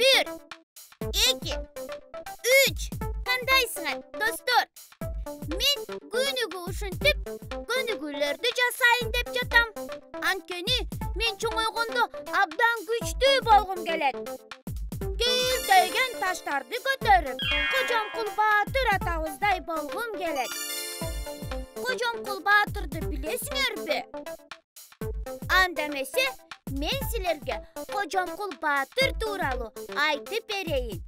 Bir, iki, üç. Kandayсыңар, достор? Мен көнүгүү ушинтип, көнүгүүлөрдү жасайын деп жатам. Анткени мен чоңойгондо абдан күчтүү болгум келет. Кийилтейген таштарды көтөрүп, Кожомкул Баатыр атабыздай болгум келет. Кожомкул Баатырды билесиңерби? Анда эмесе, мен силерге Кожомкул Баатыр тууралуу айтып берейин.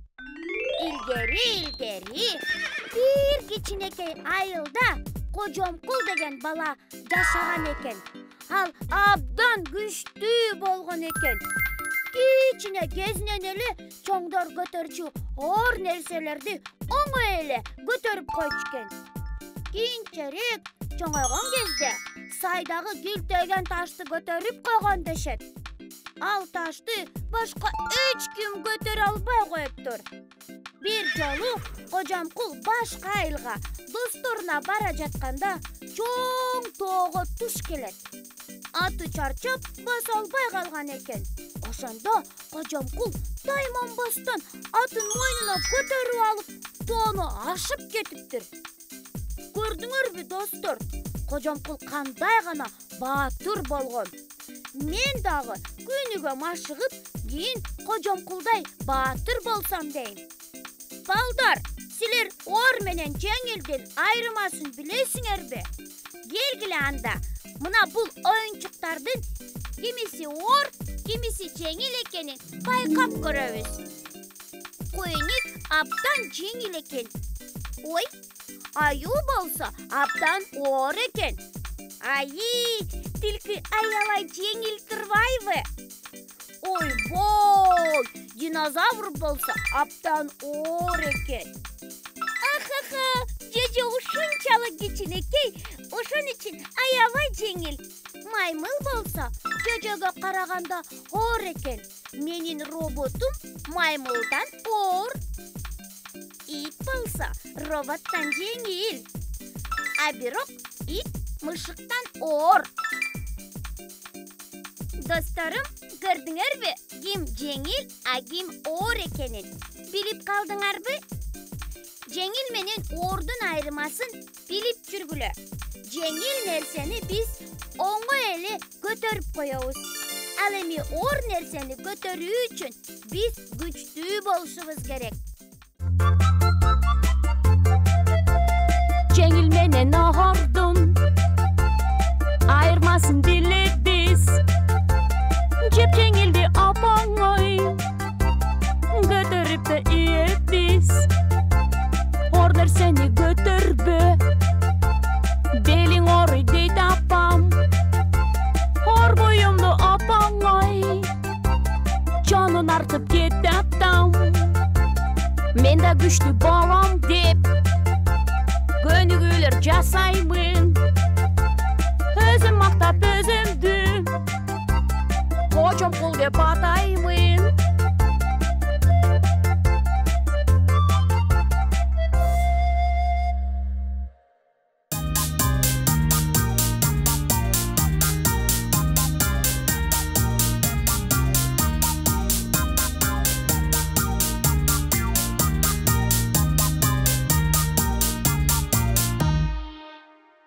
Илгери бир кичинекей айылда Кожомкул деген бала жашаган экен. Ал абдан күчтүү болгон экен. Кичине кезинен эле чоңдор көтөрчү оор нерселерди оңой эле көтөрүп койчу экен. Кийинчерээк чоңойгон кезде сайдагы килтеген ташты көтөрүп койгон дешет. Ал ташты башка эч ким көтөрө албай коюптур. Бир жолу Кожомкул башка айылга досторуна бара жатканда чоң тоого туш келет. Аты чарчап баса албай калган экен. Ошондо Кожомкул тайманбастан атын мойнуна көтөрүп алып, тоону ашып кетиптир. Көрдүңөрбү, достор? Кожомкул кандай гана баатыр болгон. Мен дагы күнүгө машыгып, кийин Кожомкулдай баатыр болсам дейм. Балдар, силер оор менен жеңилдин айырмасын билесиңерби? Келгиле анда. Мына бул оюнчуктардын кимиси оор, кимиси жеңил экенин байкап көрөбүз. Коюник абдан жеңил экен. Ой, аюу болсо абдан оор экен. Тилки аябай жеңил турбайбы? Ойбой, динозавр болсо абдан оор экен. Жеже ушунчалык кичинекей, ошон үчүн аябай жеңил. Маймыл болсо жежеге караганда оор экен. Менин роботум маймылдан оор. Ит болсо роботтан жеңил. А бирок ит мышыктан оор. Досторум, көрдүңөрбү? Ким жеңил, а ким оор экенин билип калдыңарбы? Жеңил менен оордун айырмасын билип жүргүлө. Жеңил нерсени биз оңой эле көтөрүп коебуз. Ал эми оор нерсени көтөрүү үчүн биз күчтүү болушубуз керек. Жеңил менен оордун айырмасын билет биз. Жеп жеңилди оп-оңой көтөрүп да ийебиз. Оор нерсени көтөрбө, белиң ооруйт дейт апам. Оор буюмду оп-оңой жонун артып кетти атам. Мен да күчтүү болом деп көнүгүүлөр жасаймын. Өзүм мактап өзүмдү Кожомкул деп атайм.